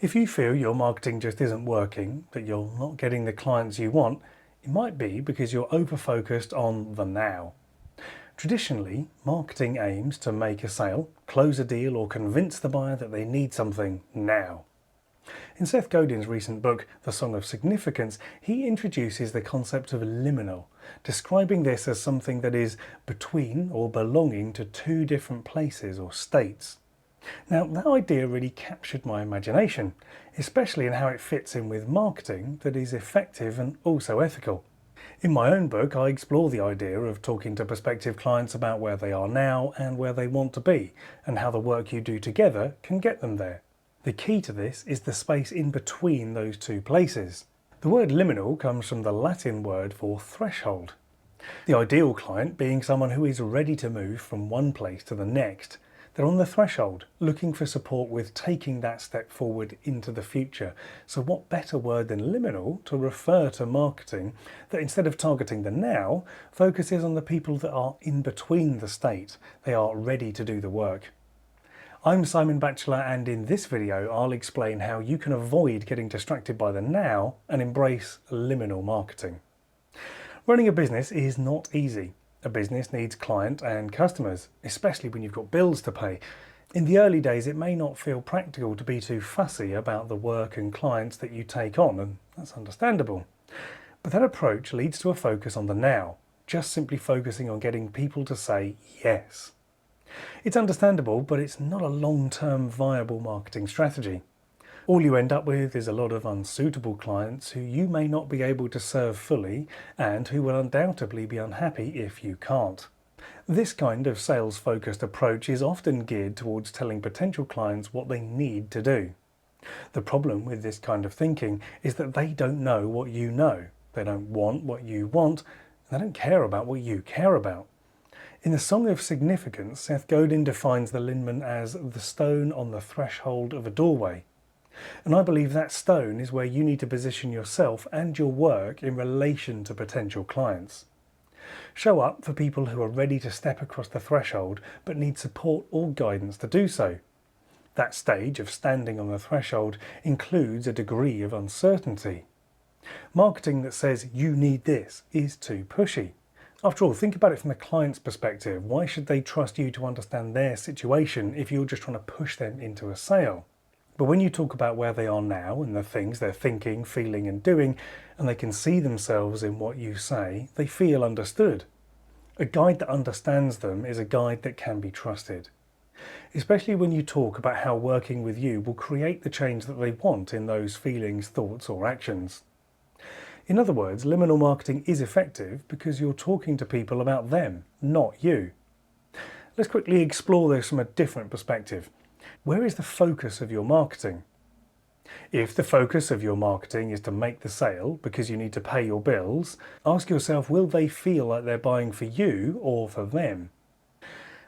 If you feel your marketing just isn't working, that you're not getting the clients you want, it might be because you're over-focused on the now. Traditionally, marketing aims to make a sale, close a deal, or convince the buyer that they need something now. In Seth Godin's recent book, The Song of Significance, he introduces the concept of liminal, describing this as something that is between or belonging to two different places or states. Now, that idea really captured my imagination, especially in how it fits in with marketing that is effective and also ethical. In my own book, I explore the idea of talking to prospective clients about where they are now and where they want to be, and how the work you do together can get them there. The key to this is the space in between those two places. The word liminal comes from the Latin word for threshold. The ideal client being someone who is ready to move from one place to the next. They're on the threshold, looking for support with taking that step forward into the future. So what better word than liminal to refer to marketing that, instead of targeting the now, focuses on the people that are in between the state. They are ready to do the work. I'm Simon Batchelor, and in this video I'll explain how you can avoid getting distracted by the now and embrace liminal marketing. Running a business is not easy. A business needs clients and customers, especially when you've got bills to pay. In the early days, it may not feel practical to be too fussy about the work and clients that you take on, and that's understandable. But that approach leads to a focus on the now, just simply focusing on getting people to say yes. It's understandable, but it's not a long-term viable marketing strategy. All you end up with is a lot of unsuitable clients who you may not be able to serve fully and who will undoubtedly be unhappy if you can't. This kind of sales-focused approach is often geared towards telling potential clients what they need to do. The problem with this kind of thinking is that they don't know what you know. They don't want what you want, and they don't care about what you care about. In The Song of Significance, Seth Godin defines the linman as the stone on the threshold of a doorway. And I believe that stone is where you need to position yourself and your work in relation to potential clients. Show up for people who are ready to step across the threshold but need support or guidance to do so. That stage of standing on the threshold includes a degree of uncertainty. Marketing that says you need this is too pushy. After all, think about it from the client's perspective. Why should they trust you to understand their situation if you're just trying to push them into a sale? But when you talk about where they are now and the things they're thinking, feeling and doing, and they can see themselves in what you say, they feel understood. A guide that understands them is a guide that can be trusted. Especially when you talk about how working with you will create the change that they want in those feelings, thoughts or actions. In other words, liminal marketing is effective because you're talking to people about them, not you. Let's quickly explore this from a different perspective. Where is the focus of your marketing? If the focus of your marketing is to make the sale because you need to pay your bills, ask yourself, will they feel like they're buying for you or for them?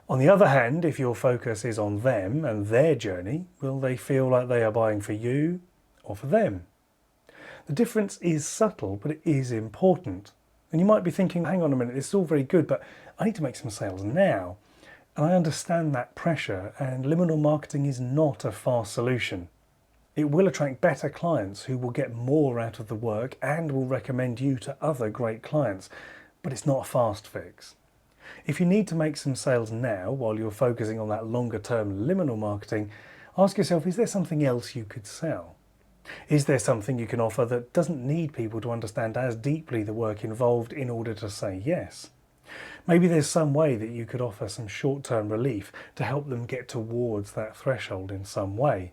On the other hand, if your focus is on them and their journey, will they feel like they are buying for you or for them? The difference is subtle, but it is important. And you might be thinking, hang on a minute, this is all very good, but I need to make some sales now. And I understand that pressure, and liminal marketing is not a fast solution. It will attract better clients who will get more out of the work and will recommend you to other great clients, but it's not a fast fix. If you need to make some sales now while you're focusing on that longer term liminal marketing, ask yourself, is there something else you could sell? Is there something you can offer that doesn't need people to understand as deeply the work involved in order to say yes? Maybe there's some way that you could offer some short-term relief to help them get towards that threshold in some way.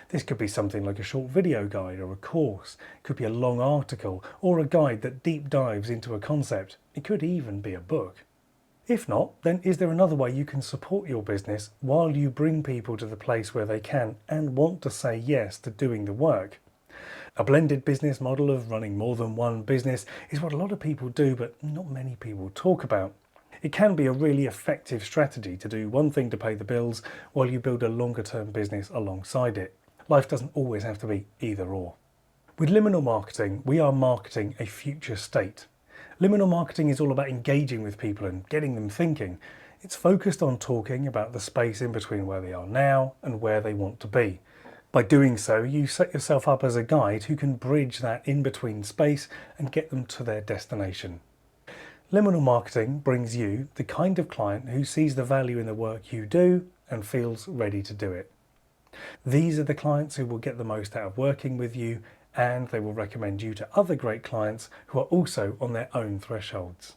This could be something like a short video guide or a course. It could be a long article or a guide that deep dives into a concept. It could even be a book. If not, then is there another way you can support your business while you bring people to the place where they can and want to say yes to doing the work? A blended business model of running more than one business is what a lot of people do, but not many people talk about. It can be a really effective strategy to do one thing to pay the bills while you build a longer term business alongside it. Life doesn't always have to be either or. With liminal marketing, we are marketing a future state. Liminal marketing is all about engaging with people and getting them thinking. It's focused on talking about the space in between where they are now and where they want to be. By doing so, you set yourself up as a guide who can bridge that in-between space and get them to their destination. Liminal marketing brings you the kind of client who sees the value in the work you do and feels ready to do it. These are the clients who will get the most out of working with you, and they will recommend you to other great clients who are also on their own thresholds.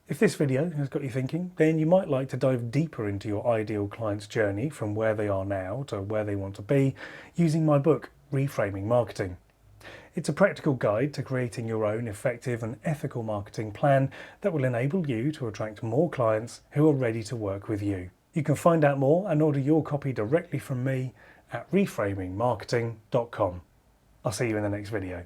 If this video has got you thinking, then you might like to dive deeper into your ideal client's journey from where they are now to where they want to be using my book, Reframing Marketing. It's a practical guide to creating your own effective and ethical marketing plan that will enable you to attract more clients who are ready to work with you. You can find out more and order your copy directly from me at reframingmarketing.com. I'll see you in the next video.